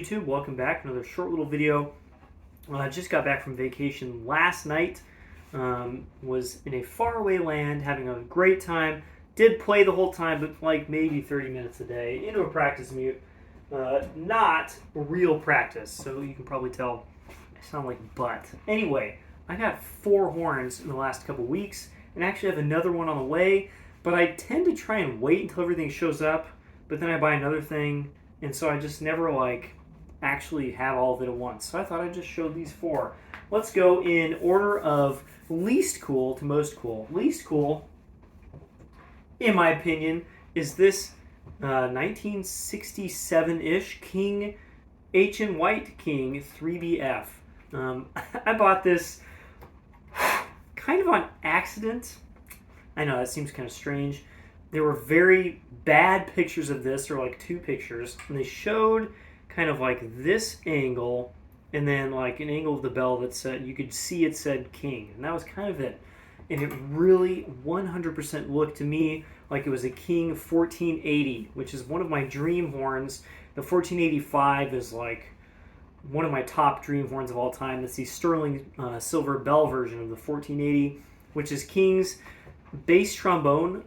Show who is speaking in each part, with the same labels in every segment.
Speaker 1: YouTube? Welcome back. Another short little video. I just got back from vacation last night. Was in a faraway land, having a great time. Did play the whole time, but like maybe 30 minutes a day into a practice mute. Not real practice, so you can probably tell I sound like butt. Anyway, I got 4 horns in the last couple weeks, and actually have another one on the way. But I tend to try and wait until everything shows up, but then I buy another thing. And so I just never actually have all of it at once. So I thought I'd just show these 4. Let's go in order of least cool to most cool. Least cool, in my opinion, is this 1967-ish King H and White King 3BF. I bought this kind of on accident. I know that seems kind of strange. There were very bad pictures of this, or like 2 pictures, and they showed kind of like this angle, and then like an angle of the bell that said, you could see it said King, and that was kind of it. And it really 100% looked to me like it was a King 1480, which is one of my dream horns. The 1485 is like one of my top dream horns of all time. That's the sterling silver bell version of the 1480, which is King's bass trombone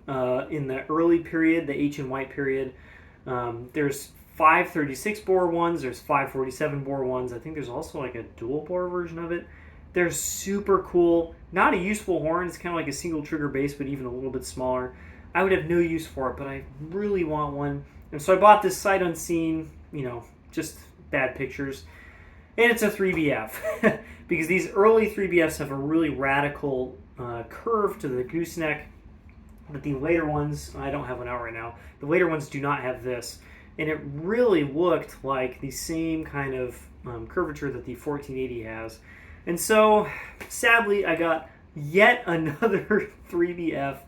Speaker 1: in the early period, the H and White period. There's 536 bore ones, there's 547 bore ones. I think there's also like a dual bore version of it. They're super cool. Not a useful horn. It's kind of like a single trigger bass, but even a little bit smaller. I would have no use for it, but I really want one. And so I bought this sight unseen, just bad pictures. And it's a 3BF because these early 3BFs have a really radical curve to the gooseneck, but the later ones, I don't have one out right now, the later ones do not have this, and it really looked like the same kind of curvature that the 1480 has. And so sadly I got yet another 3BF.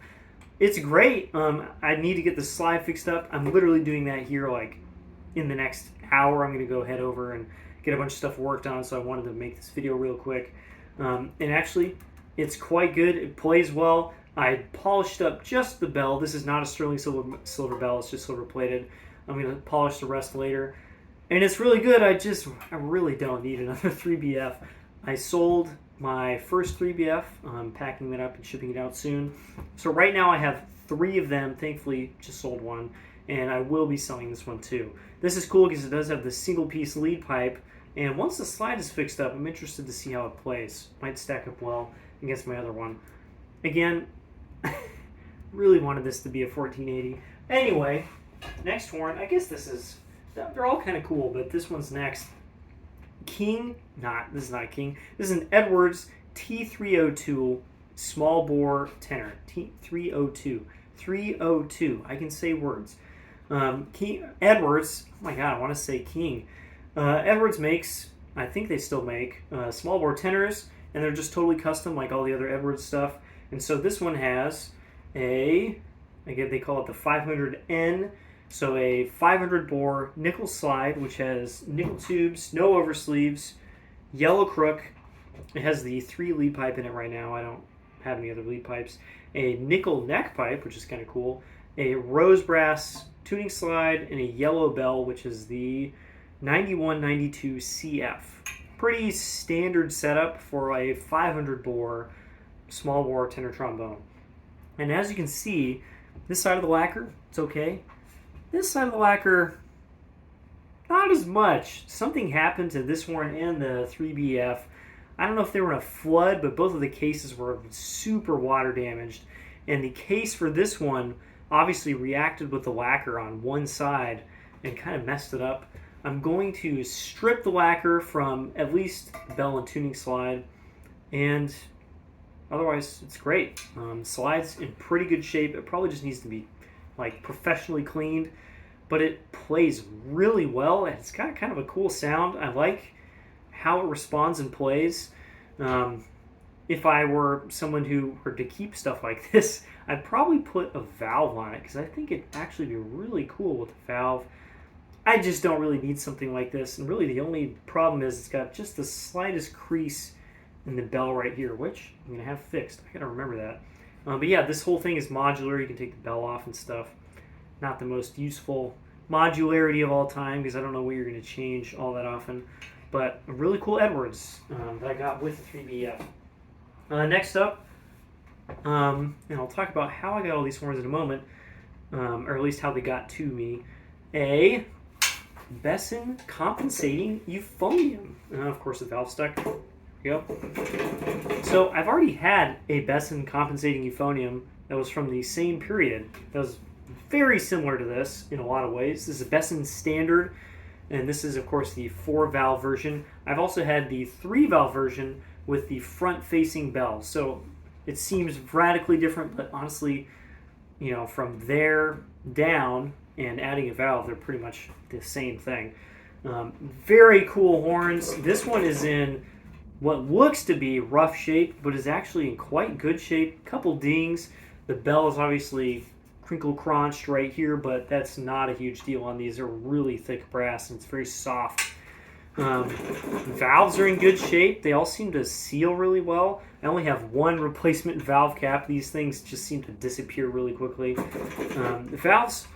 Speaker 1: It's great. I need to get the slide fixed up. I'm literally doing that here like in the next hour. I'm going to go head over and get a bunch of stuff worked on, so I wanted to make this video real quick. And actually, it's quite good. It plays well. I polished up just the bell. This is not a sterling silver bell. It's just silver plated. I'm going to polish the rest later. And it's really good. I really don't need another 3BF. I sold my first 3BF. I'm packing it up and shipping it out soon. So right now I have 3 of them. Thankfully, just sold one. And I will be selling this one too. This is cool because it does have the single piece lead pipe. And once the slide is fixed up, I'm interested to see how it plays. Might stack up well against my other one. Again, really wanted this to be a 1480. Anyway, next horn. I guess this is, they're all kind of cool, but this one's next. This is not King. This is an Edwards T302 small bore tenor. T302. 302. I can say words. Edwards, oh my god, I want to say King. Edwards makes, I think they still make, small bore tenors, and they're just totally custom like all the other Edwards stuff. And so this one has again, they call it the 500N, so a 500 bore nickel slide, which has nickel tubes, no oversleeves, yellow crook. It has the 3 lead pipe in it right now. I don't have any other lead pipes. A nickel neck pipe, which is kind of cool. A rose brass tuning slide, and a yellow bell, which is the 9192 CF. Pretty standard setup for a 500 bore small bore tenor trombone. And as you can see, this side of the lacquer, it's okay. This side of the lacquer, not as much. Something happened to this horn and the 3BF. I don't know if they were in a flood, but both of the cases were super water damaged. And the case for this one obviously reacted with the lacquer on one side and kind of messed it up. I'm going to strip the lacquer from at least the bell and tuning slide, and otherwise it's great. Slide's in pretty good shape. It probably just needs to be like professionally cleaned, but it plays really well, and it's got kind of a cool sound. I like how it responds and plays. If I were someone who were to keep stuff like this, I'd probably put a valve on it because I think it'd actually be really cool with a valve. I just don't really need something like this, and really the only problem is it's got just the slightest crease in the bell right here, which I'm going to have fixed. I got to remember that. But yeah, this whole thing is modular. You can take the bell off and stuff. Not the most useful modularity of all time because I don't know what you're going to change all that often. But a really cool Edwards that I got with the 3BF. Next up, and I'll talk about how I got all these horns in a moment, or at least how they got to me. A Besson compensating euphonium. Of course, the valve stuck. There we go. So I've already had a Besson compensating euphonium that was from the same period. That was very similar to this in a lot of ways. This is a Besson standard, and this is, of course, the 4-valve version. I've also had the 3-valve version with the front-facing bell. So it seems radically different, but honestly, you know, from there down and adding a valve, they're pretty much the same thing. Very cool horns. This one is in what looks to be rough shape, but is actually in quite good shape. Couple dings. The bell is obviously crinkle crunched right here, but that's not a huge deal on these. They're really thick brass and it's very soft. Valves are in good shape. They all seem to seal really well. I only have one replacement valve cap. These things just seem to disappear really quickly. The valves,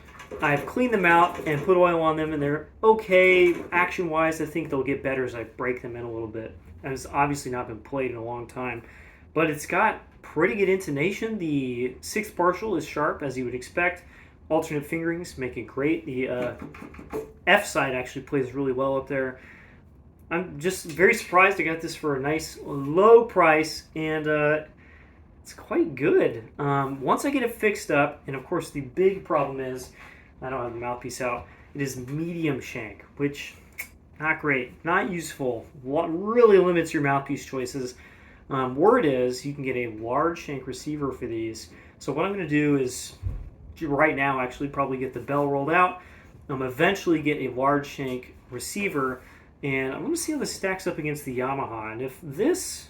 Speaker 1: I've cleaned them out and put oil on them, and they're okay action-wise. I think they'll get better as I break them in a little bit. And it's obviously not been played in a long time, but it's got pretty good intonation. The 6th partial is sharp, as you would expect. Alternate fingerings make it great. The F side actually plays really well up there. I'm just very surprised I got this for a nice low price, and it's quite good. Once I get it fixed up, and of course the big problem is I don't have the mouthpiece out. It is medium shank, which not great, not useful. Really limits your mouthpiece choices. Word is you can get a large shank receiver for these. So what I'm going to do is right now actually probably get the bell rolled out. Eventually get a large shank receiver, and I'm going to see how this stacks up against the Yamaha. And if this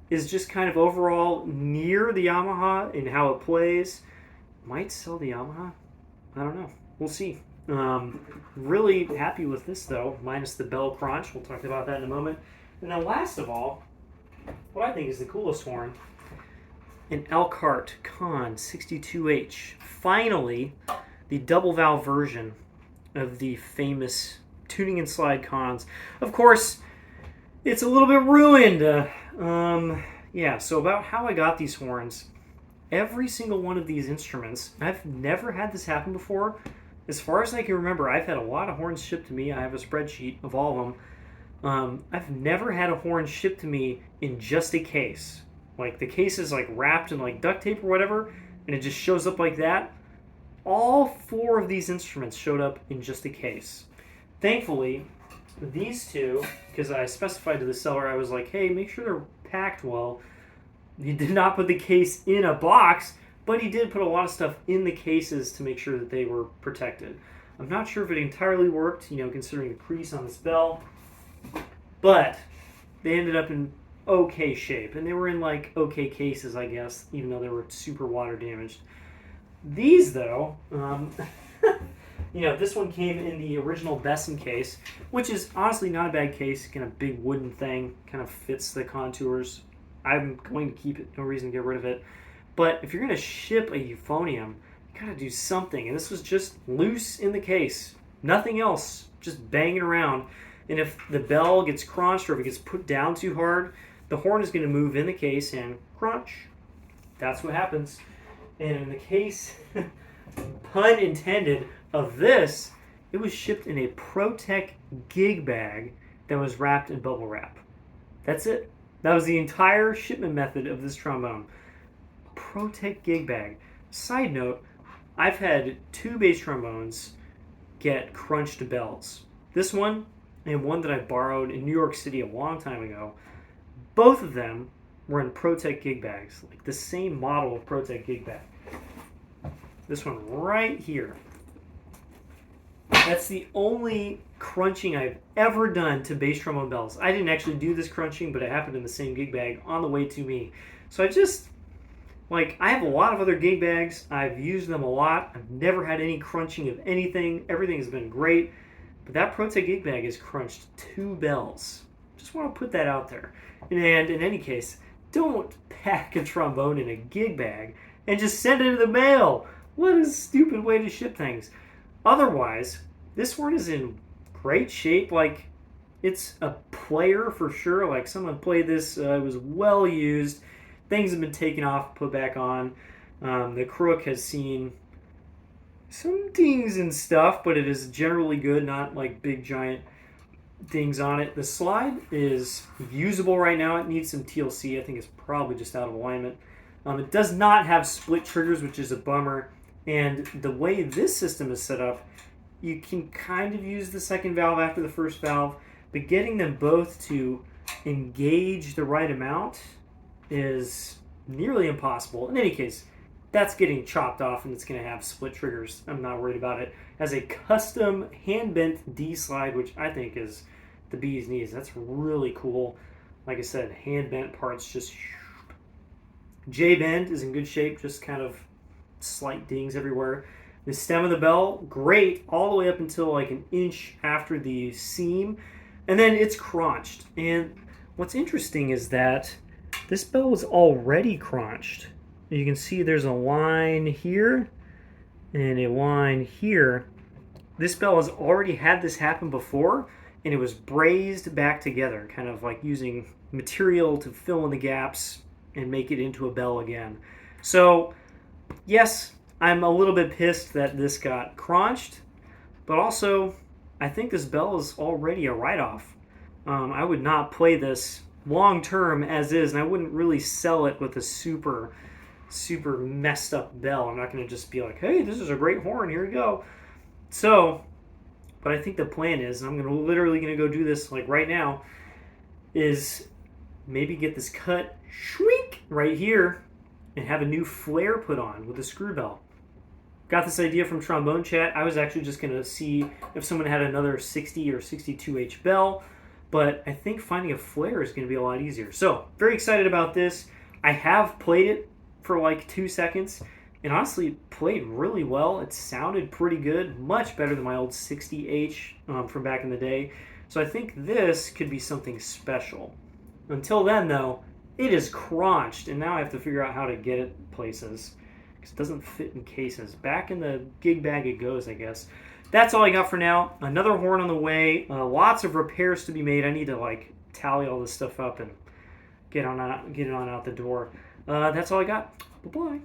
Speaker 1: is just kind of overall near the Yamaha in how it plays, might sell the Yamaha. I don't know. We'll see. Really happy with this though, minus the bell cronch. We'll talk about that in a moment. And then last of all, what I think is the coolest horn, an Elkhart Khan 62H. Finally, the double valve version of the famous tuning and slide Khans. Of course, it's a little bit ruined. Yeah, so about how I got these horns. Every single one of these instruments, I've never had this happen before. As far as I can remember, I've had a lot of horns shipped to me. I have a spreadsheet of all of them. I've never had a horn shipped to me in just a case. Like the case is like wrapped in like duct tape or whatever, and it just shows up like that. All 4 of these instruments showed up in just a case. Thankfully, these two, because I specified to the seller, I was like, hey, make sure they're packed well. He did not put the case in a box, but he did put a lot of stuff in the cases to make sure that they were protected. I'm not sure if it entirely worked, you know, considering the crease on this bell, but they ended up in okay shape, and they were in like okay cases, I guess, even though they were super water damaged. These, though, you know, this one came in the original Besson case, which is honestly not a bad case. Kind of big wooden thing, kind of fits the contours. I'm going to keep it, no reason to get rid of it. But if you're going to ship a euphonium, you got to do something. And this was just loose in the case. Nothing else, just banging around. And if the bell gets crunched or if it gets put down too hard, the horn is going to move in the case and crunch. That's what happens. And in the case, pun intended, of this, it was shipped in a ProTech gig bag that was wrapped in bubble wrap. That's it. That was the entire shipment method of this trombone. ProTech gig bag. Side note, I've had 2 bass trombones get crunched bells. This one and one that I borrowed in New York City a long time ago. Both of them were in ProTech gig bags, like the same model of ProTech gig bag. This one right here. That's the only crunching I've ever done to bass trombone bells. I didn't actually do this crunching, but it happened in the same gig bag on the way to me. So I just, like, I have a lot of other gig bags. I've used them a lot. I've never had any crunching of anything. Everything has been great. But that ProTech gig bag has crunched 2 bells. Just want to put that out there. And in any case, don't pack a trombone in a gig bag and just send it in the mail. What a stupid way to ship things. Otherwise, this horn is in great shape. Like, it's a player for sure. Like, someone played this, it was well used. Things have been taken off, put back on. The crook has seen some dings and stuff, but it is generally good, not like big giant dings on it. The slide is usable right now. It needs some TLC. I think it's probably just out of alignment. It does not have split triggers, which is a bummer. And the way this system is set up, you can kind of use the second valve after the first valve, but getting them both to engage the right amount is nearly impossible. In any case, that's getting chopped off and it's going to have split triggers. I'm not worried about it. As a custom hand-bent D slide, which I think is the bee's knees. That's really cool. Like I said, hand-bent parts just... J-bend is in good shape, just kind of slight dings everywhere. The stem of the bell, great, all the way up until like an inch after the seam. And then it's cronched. And what's interesting is that this bell was already cronched. You can see there's a line here and a line here. This bell has already had this happen before, and it was brazed back together, kind of like using material to fill in the gaps and make it into a bell again. So, yes, I'm a little bit pissed that this got crunched, but also I think this bell is already a write-off. I would not play this long-term as is, and I wouldn't really sell it with a super messed up bell. I'm not going to just be like, hey, this is a great horn, here we go. So, but I think the plan is, and I'm literally going to go do this like right now, is maybe get this cut, shriek, right here, and have a new flare put on with a screw bell. Got this idea from Trombone Chat. I was actually just going to see if someone had another 60 or 62H bell, but I think finding a flare is going to be a lot easier. So, very excited about this. I have played it for like 2 seconds, and honestly played really well. It sounded pretty good, much better than my old 60H from back in the day. So I think this could be something special. Until then, though, it is crunched, and now I have to figure out how to get it places, because it doesn't fit in cases. Back in the gig bag it goes, I guess. That's all I got for now. Another horn on the way. Lots of repairs to be made. I need to like tally all this stuff up and get it on out the door. That's all I got. Bye-bye.